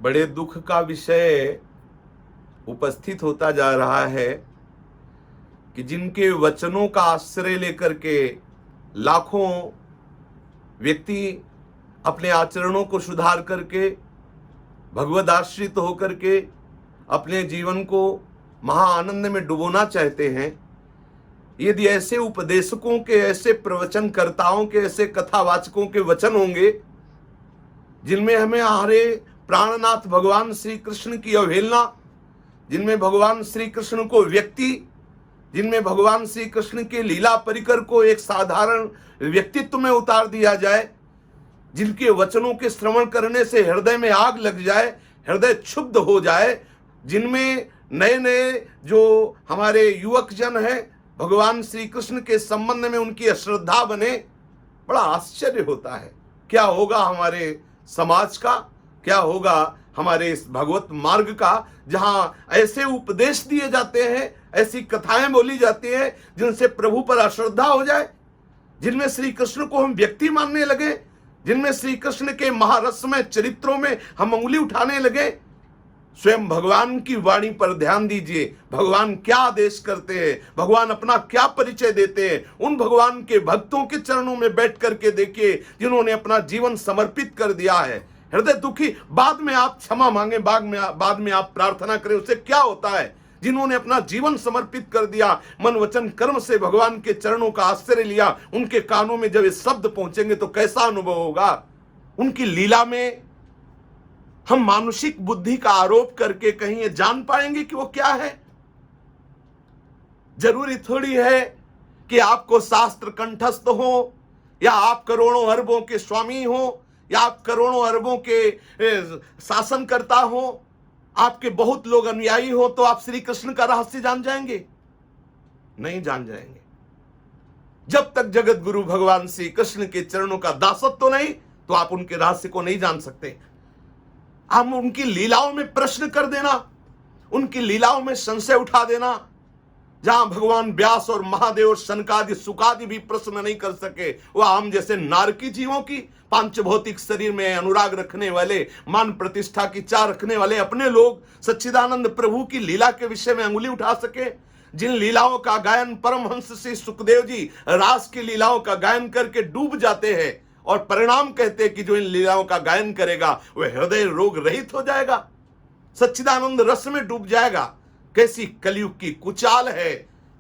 बड़े दुख का विषय उपस्थित होता जा रहा है कि जिनके वचनों का आश्रय लेकर के लाखों व्यक्ति अपने आचरणों को सुधार करके भगवद आश्रित होकर के अपने जीवन को महाआनंद में डुबोना चाहते हैं, यदि ऐसे उपदेशकों के, ऐसे प्रवचनकर्ताओं के, ऐसे कथावाचकों के वचन होंगे जिनमें हमें हमारे प्राणनाथ भगवान श्री कृष्ण की अवहेलना, जिनमें भगवान श्री कृष्ण को व्यक्ति, जिनमें भगवान श्री कृष्ण के लीला परिकर को एक साधारण व्यक्तित्व में उतार दिया जाए, जिनके वचनों के श्रवण करने से हृदय में आग लग जाए, हृदय क्षुब्ध हो जाए, जिनमें नए नए जो हमारे युवक जन हैं भगवान श्री कृष्ण के संबंध में उनकी अश्रद्धा बने, बड़ा आश्चर्य होता है। क्या होगा हमारे समाज का, क्या होगा हमारे इस भगवत मार्ग का, जहां ऐसे उपदेश दिए जाते हैं, ऐसी कथाएं बोली जाती हैं जिनसे प्रभु पर अश्रद्धा हो जाए, जिनमें श्री कृष्ण को हम व्यक्ति मानने लगे, जिनमें श्री कृष्ण के महारसमय चरित्रों में हम उंगली उठाने लगे। स्वयं भगवान की वाणी पर ध्यान दीजिए, भगवान क्या आदेश करते हैं, भगवान अपना क्या परिचय देते हैं। उन भगवान के भक्तों के चरणों में बैठ करके देखिए जिन्होंने अपना जीवन समर्पित कर दिया है। हृदय दुखी, बाद में आप क्षमा मांगे, बाद में आप प्रार्थना करें, उससे क्या होता है। जिन्होंने अपना जीवन समर्पित कर दिया, मन वचन कर्म से भगवान के चरणों का आश्रय लिया, उनके कानों में जब ये शब्द पहुंचेंगे तो कैसा अनुभव होगा। उनकी लीला में हम मानुषिक बुद्धि का आरोप करके कहीं ये जान पाएंगे कि वो क्या है। जरूरी थोड़ी है कि आपको शास्त्र कंठस्थ हो, या आप करोड़ों अरबों के स्वामी हो, या आप करोड़ों अरबों के शासनकर्ता हो, आपके बहुत लोग अनुयायी हो तो आप श्री कृष्ण का रहस्य जान जाएंगे? नहीं जान जाएंगे। जब तक जगत गुरु भगवान श्री कृष्ण के चरणों का दासत्व नहीं, तो आप उनके रहस्य को नहीं जान सकते। हम उनकी लीलाओं में प्रश्न कर देना, उनकी लीलाओं में संशय उठा देना, जहां भगवान व्यास और महादेव और शनकादि सुकादि भी प्रश्न नहीं कर सके, वह हम जैसे नारकी जीवों की पांच भौतिक शरीर में अनुराग रखने वाले, मान प्रतिष्ठा की चाह रखने वाले अपने लोग सच्चिदानंद प्रभु की लीला के विषय में अंगुली उठा सके। जिन लीलाओं का गायन परमहंस श्री सुखदेव जी रास की लीलाओं का गायन करके डूब जाते हैं और परिणाम कहते हैं कि जो इन लीलाओं का गायन करेगा वह हृदय रोग रहित हो जाएगा, सच्चिदानंद रस में डूब जाएगा। कैसी कलयुग की कुचाल है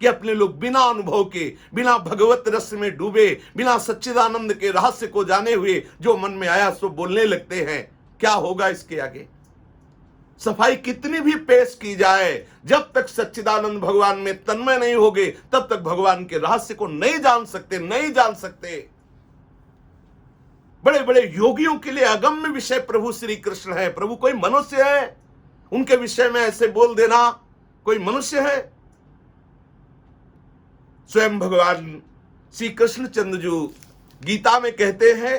कि अपने लोग बिना अनुभव के, बिना भगवत रस में डूबे, बिना सच्चिदानंद के रहस्य को जाने हुए जो मन में आया सो बोलने लगते हैं। क्या होगा इसके आगे? सफाई कितनी भी पेश की जाए, जब तक सच्चिदानंद भगवान में तन्मय नहीं होगे तब तक भगवान के रहस्य को नहीं जान सकते, नहीं जान सकते। बड़े बड़े योगियों के लिए अगम्य विषय प्रभु श्री कृष्ण है। प्रभु कोई मनुष्य है? उनके विषय में ऐसे बोल देना कोई मनुष्य है? स्वयं भगवान श्री कृष्णचंद्र जो गीता में कहते हैं,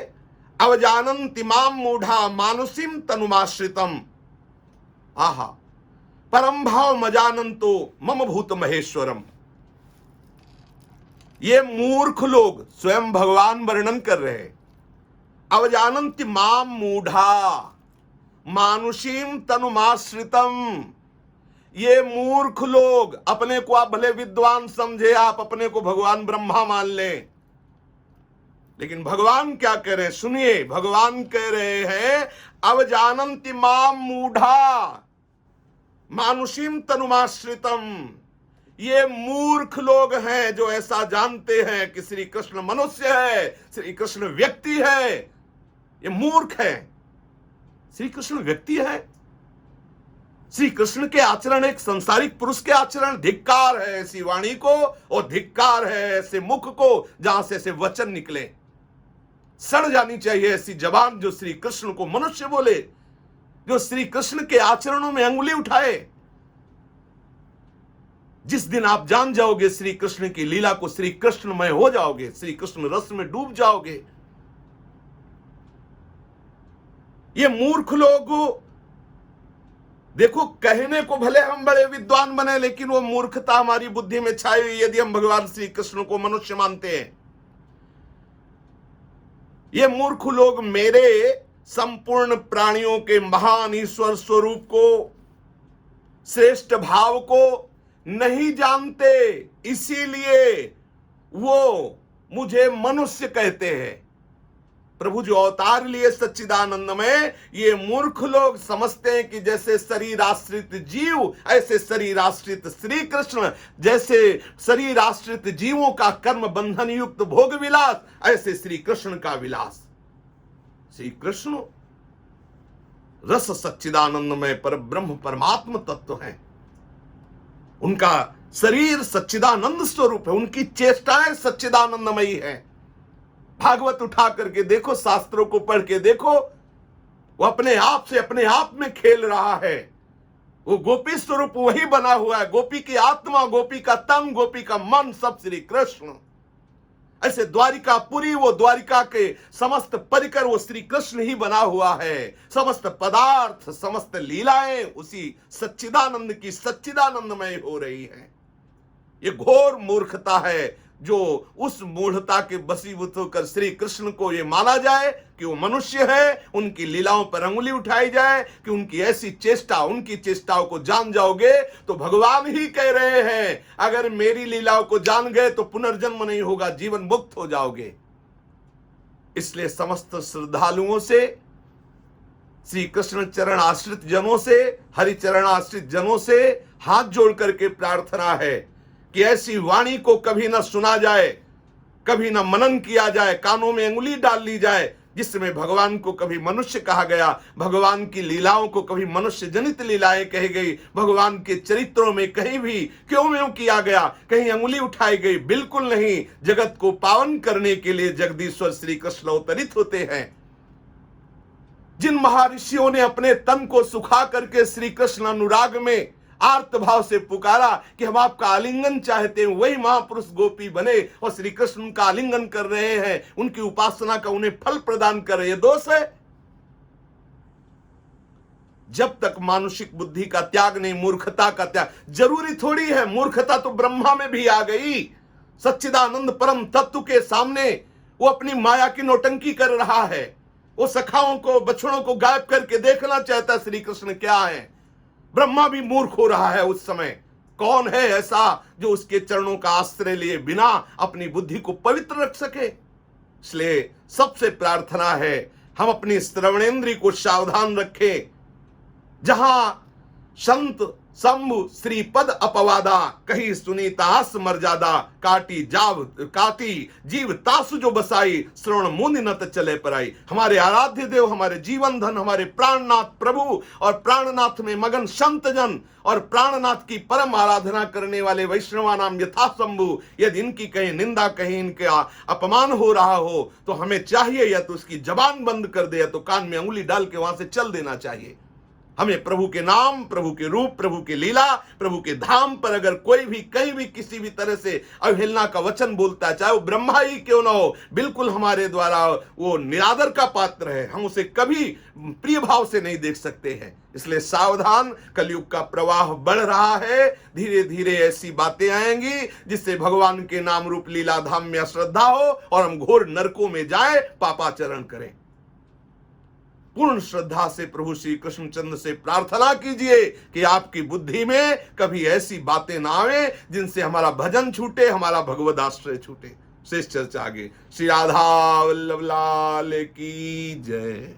अवजानन्ति माम मूढ़ा मानुषीम तनुमाश्रितम, आहा परम भाव मजानंतो मम भूत महेश्वरम। ये मूर्ख लोग, स्वयं भगवान वर्णन कर रहे हैं, अवजानन्ति माम मूढ़ा मानुषीम तनुमाश्रितम। ये मूर्ख लोग, अपने को आप भले विद्वान समझे, आप अपने को भगवान ब्रह्मा मान लें, लेकिन भगवान क्या कह रहे हैं सुनिए। भगवान कह रहे हैं अवजानन्ति माम मूढ़ा मानुषीम तनुमाश्रितम। ये मूर्ख लोग हैं जो ऐसा जानते हैं कि श्री कृष्ण मनुष्य है, श्री कृष्ण व्यक्ति है। ये मूर्ख है। श्री कृष्ण व्यक्ति है। श्री कृष्ण के आचरण एक संसारिक पुरुष के आचरण। धिक्कार है ऐसी वाणी को, और धिक्कार है ऐसे मुख को जहां से ऐसे वचन निकले। सड़ जानी चाहिए ऐसी जबान जो श्री कृष्ण को मनुष्य बोले, जो श्री कृष्ण के आचरणों में अंगुली उठाए। जिस दिन आप जान जाओगे श्री कृष्ण की लीला को, श्री कृष्णमय हो जाओगे, श्री कृष्ण रस में डूब जाओगे। ये मूर्ख लोग देखो, कहने को भले हम बड़े विद्वान बने, लेकिन वो मूर्खता हमारी बुद्धि में छाई हुई यदि हम भगवान श्री कृष्ण को मनुष्य मानते हैं। ये मूर्ख लोग मेरे संपूर्ण प्राणियों के महान ईश्वर स्वरूप को, श्रेष्ठ भाव को नहीं जानते, इसीलिए वो मुझे मनुष्य कहते हैं। प्रभु जो अवतार लिए सच्चिदानंद में, ये मूर्ख लोग समझते हैं कि जैसे शरीर आश्रित जीव ऐसे शरीर आश्रित श्री कृष्ण, जैसे शरीर आश्रित जीवों का कर्म बंधन युक्त भोग विलास, ऐसे श्री कृष्ण का विलास। श्री कृष्ण रस सच्चिदानंद में पर ब्रह्म परमात्म तत्व है। उनका शरीर सच्चिदानंद स्वरूप है, उनकी चेष्टाएं सच्चिदानंदमयी है। भागवत उठा करके देखो, शास्त्रों को पढ़ के देखो, वो अपने आप से अपने आप में खेल रहा है। वो गोपी स्वरूप वही बना हुआ है। गोपी की आत्मा, गोपी का तन, गोपी का मन, सब श्री कृष्ण। ऐसे द्वारिकापुरी, वो द्वारिका के समस्त परिकर वो श्री कृष्ण ही बना हुआ है। समस्त पदार्थ, समस्त लीलाएं उसी सच्चिदानंद की सच्चिदानंदमय हो रही है। ये घोर मूर्खता है जो उस मूढ़ता के बसीभूत होकर श्री कृष्ण को ये माना जाए कि वो मनुष्य है, उनकी लीलाओं पर अंगुली उठाई जाए कि उनकी ऐसी चेष्टा, उनकी चेष्टाओं को जान जाओगे तो भगवान ही कह रहे हैं अगर मेरी लीलाओं को जान गए तो पुनर्जन्म नहीं होगा, जीवन मुक्त हो जाओगे। इसलिए समस्त श्रद्धालुओं से, श्री कृष्ण चरण आश्रित जनों से, हरि चरण आश्रित जनों से हाथ जोड़ करके प्रार्थना है कि ऐसी वाणी को कभी न सुना जाए, कभी न मनन किया जाए, कानों में अंगुली डाल ली जाए जिसमें भगवान को कभी मनुष्य कहा गया, भगवान की लीलाओं को कभी मनुष्य जनित लीलाएं कही गई, भगवान के चरित्रों में कहीं भी क्यों में किया गया, कहीं अंगुली उठाई गई, बिल्कुल नहीं। जगत को पावन करने के लिए जगदीश्वर श्री कृष्ण अवतरित होते हैं। जिन महर्षियों ने अपने तन को सुखा करके श्री कृष्ण अनुराग में आर्त भाव से पुकारा कि हम आपका आलिंगन चाहते हैं, वही महापुरुष गोपी बने और श्री कृष्ण उनका आलिंगन कर रहे हैं, उनकी उपासना का उन्हें फल प्रदान कर रहे हैं। दोष है? जब तक मानुषिक बुद्धि का त्याग नहीं, मूर्खता का त्याग। जरूरी थोड़ी है, मूर्खता तो ब्रह्मा में भी आ गई। सच्चिदानंद परम तत्व के सामने वो अपनी माया की नौटंकी कर रहा है। वो सखाओं को, बछड़ों को गायब करके देखना चाहता श्री कृष्ण क्या है। ब्रह्मा भी मूर्ख हो रहा है उस समय। कौन है ऐसा जो उसके चरणों का आश्रय लिए बिना अपनी बुद्धि को पवित्र रख सके। इसलिए सबसे प्रार्थना है हम अपनी श्रवणेंद्रिय को सावधान रखें। जहां संत शंभु श्रीपद अपवादा, कही सुनी तास मर्यादा, काटी जीव तासु जो बसाई, श्रवण मुनि नत चले पराई। हमारे आराध्य देव, हमारे जीवन धन, हमारे प्राणनाथ प्रभु और प्राणनाथ में मगन संत जन और प्राणनाथ की परम आराधना करने वाले वैष्णवा नाम यथा शंभु, यदि इनकी कहीं निंदा, कहीं इनके अपमान हो रहा हो तो हमें चाहिए या तो उसकी जबान बंद कर दे या तो कान में अंगुली डाल के वहां से चल देना चाहिए। हमें प्रभु के नाम, प्रभु के रूप, प्रभु के लीला, प्रभु के धाम पर अगर कोई भी कहीं भी किसी भी तरह से अवहेलना का वचन बोलता है, चाहे वो ब्रह्मा ही क्यों ना हो, बिल्कुल हमारे द्वारा वो निरादर का पात्र है। हम उसे कभी प्रिय भाव से नहीं देख सकते हैं। इसलिए सावधान, कलयुग का प्रवाह बढ़ रहा है। धीरे धीरे ऐसी बातें आएंगी जिससे भगवान के नाम रूप लीला धाम में अश्रद्धा हो और हम घोर नरकों में जाए, पापाचरण करें। पूर्ण श्रद्धा से प्रभु श्री कृष्णचंद्र से प्रार्थना कीजिए कि आपकी बुद्धि में कभी ऐसी बातें ना आवे जिनसे हमारा भजन छूटे, हमारा भगवद आश्रय छूटे। शेष चर्चा आगे। श्री राधा वल्लभ लाल की जय।